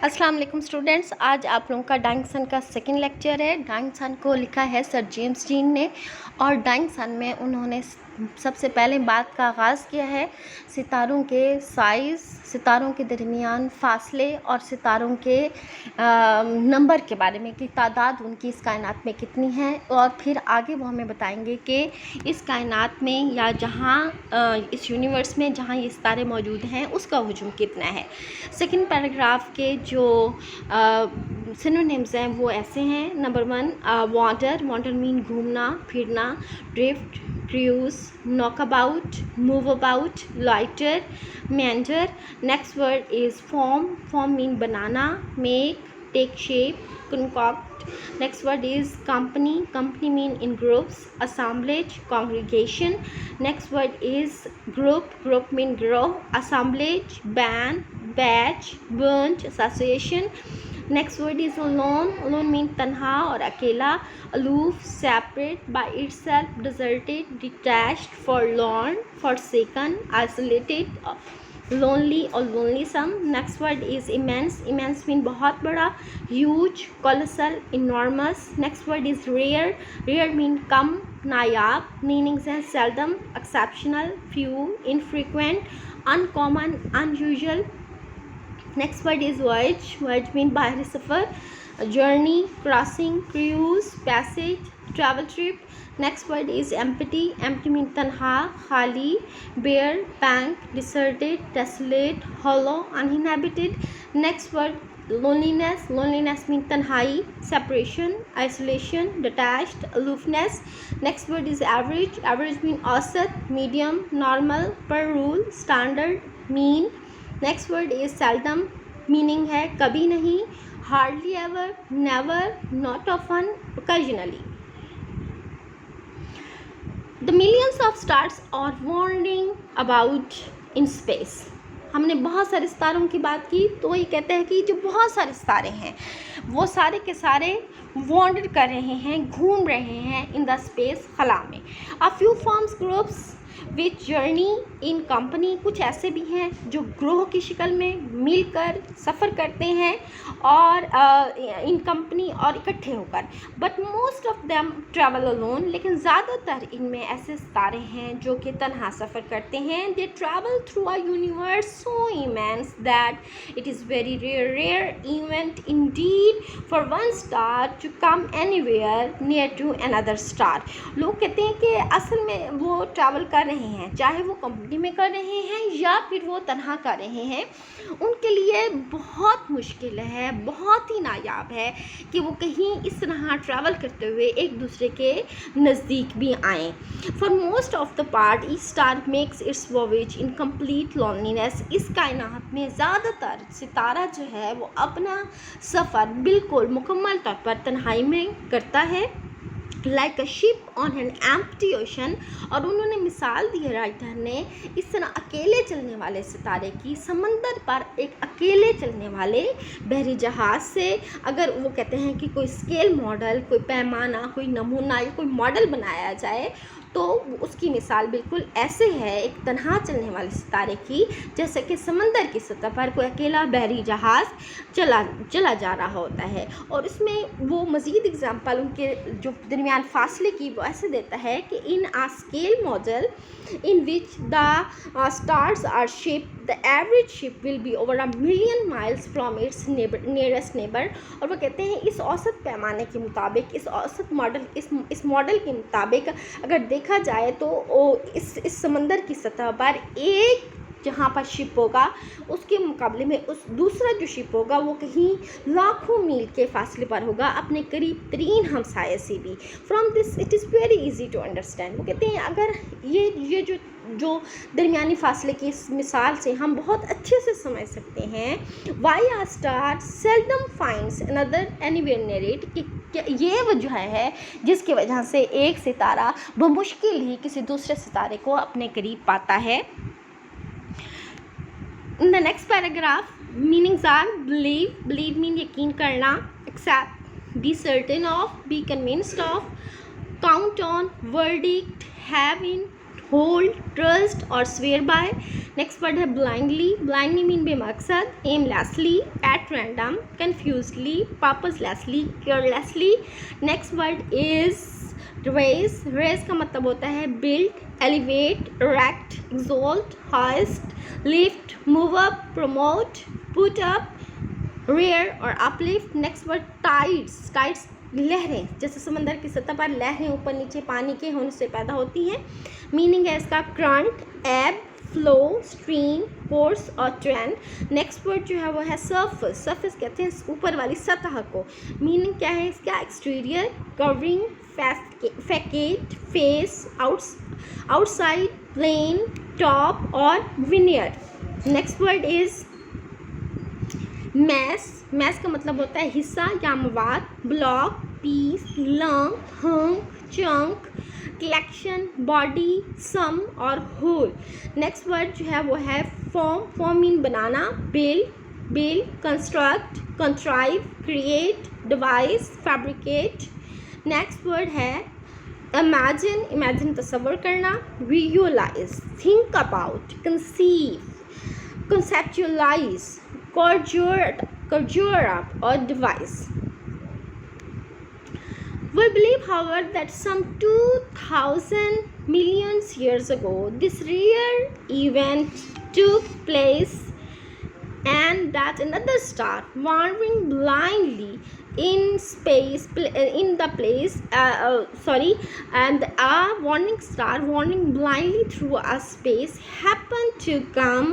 अस्सलाम वालेकुम स्टूडेंट्स, आज आप लोगों का डाइंग सन का सेकंड लेक्चर है। डाइंग सन को लिखा है सर जेम्स डीन ने, और डाइंग सन में उन्होंने सबसे पहले बात का आगाज़ किया है सितारों के साइज़, सितारों के दरमियान फासले और सितारों के नंबर के बारे में कि तादाद उनकी इस कायनात में कितनी है। और फिर आगे वो हमें बताएंगे कि इस कायनात में या जहाँ इस यूनिवर्स में जहाँ ये सितारे मौजूद हैं उसका वजूद कितना है। सेकंड पैराग्राफ के जो सिनोनिम्स हैं वो ऐसे हैं। नंबर 1, वांडर, वांडर मीन घूमना फिरना, drift, cruise, knock about, move about, loiter, meander. Next word is form, form mean banana, make, take shape, concoct. Next word is company, company mean in groups, assemblage, congregation. Next word is group, group mean grow, assemblage, band, batch, bunch, association. Next word is alone, alone mean तन्हा और अकेला, aloof, separate, by itself, deserted, detached, forlorn, forsaken, isolated, lonely or lonesome. Next word is immense, immense mean बहुत बड़ा, huge, colossal, enormous. Next word is rare, rare mean come, Nayab, meanings हैं seldom, exceptional, few, infrequent, uncommon, unusual. Next word is voyage, voyage mean बाहरी सफ़र, journey, crossing, cruise, passage, travel trip. Next word is empty, empty mean तन्हा, खाली, bare, blank, deserted, desolate, hollow, uninhabited. Next word loneliness, loneliness mean तन्हाई, separation, isolation, detached, aloofness. Next word is average, average mean औसत, medium, normal, per rule, standard, mean. Next word is seldom, meaning है कभी नहीं, hardly ever, never, not often, occasionally. The millions of stars are wandering about in space. हमने बहुत सारे सितारों की बात की, तो ये कहते हैं कि जो बहुत सारे सितारे हैं वो सारे के सारे वॉन्डर कर रहे हैं, घूम रहे हैं इन द स्पेस, खला में. A few forms groups which journey in company, कुछ ऐसे भी हैं जो ग्रोह की शक्ल में मिलकर सफ़र करते हैं और इन कंपनी और इकट्ठे होकर. But most of them travel alone, लेकिन ज़्यादातर इनमें ऐसे सितारे हैं जो कि तन्हा सफ़र करते हैं. They travel through a universe so immense that it is very rare, rare event indeed for one star to come anywhere near to another star. लोग कहते हैं कि असल में वो ट्रैवल कर रहे हैं, चाहे वो कंपनी में कर रहे हैं या फिर वो तन्हा कर रहे हैं, उनके लिए बहुत मुश्किल है, बहुत ही नायाब है कि वो कहीं इस तरह ट्रैवल करते हुए एक दूसरे के नज़दीक भी आएँ. For most of the part each star makes its voyage in complete loneliness. इस कायनात में ज़्यादातर सितारा जो है वो अपना सफ़र बिल्कुल मुकम्मल तौर पर तन्हाई में करता है. Like a ship on an empty ocean. और उन्होंने मिसाल दी है राइटर ने इस तरह अकेले चलने वाले सितारे की, समंदर पर एक अकेले चलने वाले बहरी जहाज़ से. अगर वो कहते हैं कि कोई स्केल मॉडल, कोई पैमाना, कोई नमूना या कोई मॉडल बनाया जाए तो उसकी मिसाल बिल्कुल ऐसे है एक तन्हा चलने वाले सितारे की, जैसे कि समंदर की सतह पर कोई अकेला बहरी जहाज़ चला जा रहा होता है. और इसमें वो मज़ीद एग्जांपल उनके जो दरमियान फासले की वो ऐसे देता है कि in a scale model in which the stars are ship, the average ship will be over 1,000,000 miles from its nearest neighbour. और वो कहते हैं इस औसत पैमाने के मुताबिक, इस औसत मॉडल, इस मॉडल के मुताबिक अगर देखा जाए तो इस समंदर की सतह पर एक जहाँ पर शिप होगा उसके मुकाबले में उस दूसरा जो शिप होगा वो कहीं लाखों मील के फासले पर होगा अपने करीब तरीन हमसाये से भी. From this it is very easy to understand. वो कहते हैं अगर ये जो दरमियानी फासले की इस मिसाल से हम बहुत अच्छे से समझ सकते हैं why a star seldom finds another anywhere near it, कि ये वजह है जिसकी वजह से एक सितारा बमुश्किल ही किसी दूसरे सितारे को अपने करीब पाता है. In the next paragraph, meanings are believe, believe mean यकीन करना, accept, be certain of, be convinced of, count on, verdict, have in, hold, trust और स्वेयर बाय। नेक्स्ट वर्ड है ब्लाइंडली, ब्लाइंडली मीन बेमकसद, aimlessly, at random, confusedly, purposelessly, carelessly. Next word is raise, raise का मतलब होता है build, elevate, erect, exalt, hoist, lift, move up, promote, put up, rear और uplift. Next word tides, tides लहरें, जैसे समंदर की सतह पर लहरें ऊपर नीचे पानी के होने से पैदा होती हैं। मीनिंग है इसका करंट, एब, फ्लो, स्ट्रीम, फोर्स और ट्रेंड। नेक्स्ट वर्ड जो है वो है सरफेस, सरफेस कहते हैं ऊपर वाली सतह को। मीनिंग क्या है इसका, exterior, covering, facet, face, outside, plane, top और veneer. Next word is mass, mass का मतलब होता है हिस्सा या मवाद, block, piece, lung, hunk, chunk, collection, body, sum और होल। नेक्स्ट वर्ड जो है वो है फॉर्म, फॉर्म मीन बनाना, build, construct, contrive, create, device, fabricate. Next word है इमेजिन, इमेजिन तस्वर करना, visualise, think about, conceive, conceptualize, conjure up or devise. We believe, however, that some 2000 million years ago, this rare event took place, and that another star wandering blindly in space in the place and a warning star wandering blindly through a space happened to come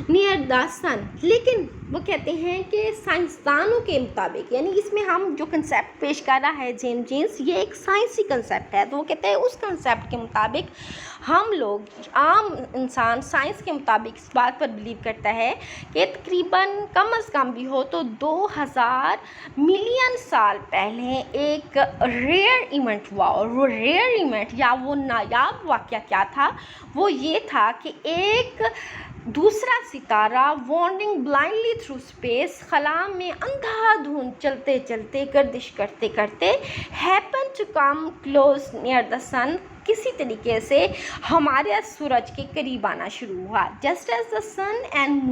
near the sun. लेकिन वो कहते हैं कि साइंसदानों के मुताबिक, यानी इसमें हम जो कंसेप्ट पेश कर रहा है जेम्स, ये एक साइंसी कंसेप्ट है, तो वो कहते हैं उस कंसेप्ट के मुताबिक हम लोग, आम इंसान साइंस के मुताबिक इस बात पर बिलीव करता है कि तकरीबन कम अज़ कम भी हो तो 2000 मिलियन साल पहले एक रेयर इवेंट हुआ। और वो रेयर इवेंट या वो नायाब वाक़या क्या था, वो ये था कि एक दूसरा सितारा वॉन्डिंग ब्लाइंडली थ्रू स्पेस, खला में अंधाधुंध चलते चलते, गर्दिश करते करते, happen to come close near the sun, किसी तरीके से हमारे सूरज के करीब आना शुरू हुआ। Just as the sun and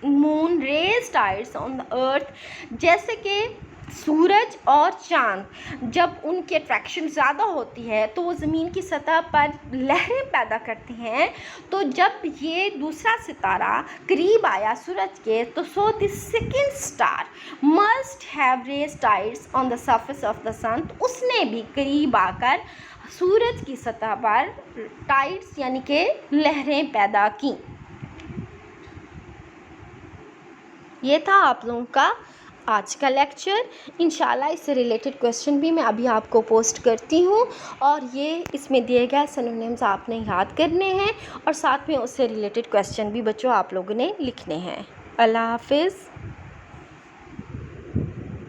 moon raise tides on the earth, जैसे कि सूरज और चाँद जब उनकी अट्रैक्शन ज़्यादा होती है तो वो ज़मीन की सतह पर लहरें पैदा करते हैं। तो जब ये दूसरा सितारा करीब आया सूरज के, तो so the second star must have raise tides on the surface of the sun, तो उसने भी करीब आकर सूरज की सतह पर टाइड्स यानी कि लहरें पैदा की। ये था आप लोगों का आज का लेक्चर। इंशाल्लाह इससे रिलेटेड क्वेश्चन भी मैं अभी आपको पोस्ट करती हूँ, और ये इसमें दिए गए सिनोनिम्स आपने याद करने हैं, और साथ में उससे रिलेटेड क्वेश्चन भी बच्चों आप लोगों ने लिखने हैं। अल्लाह हाफिज़।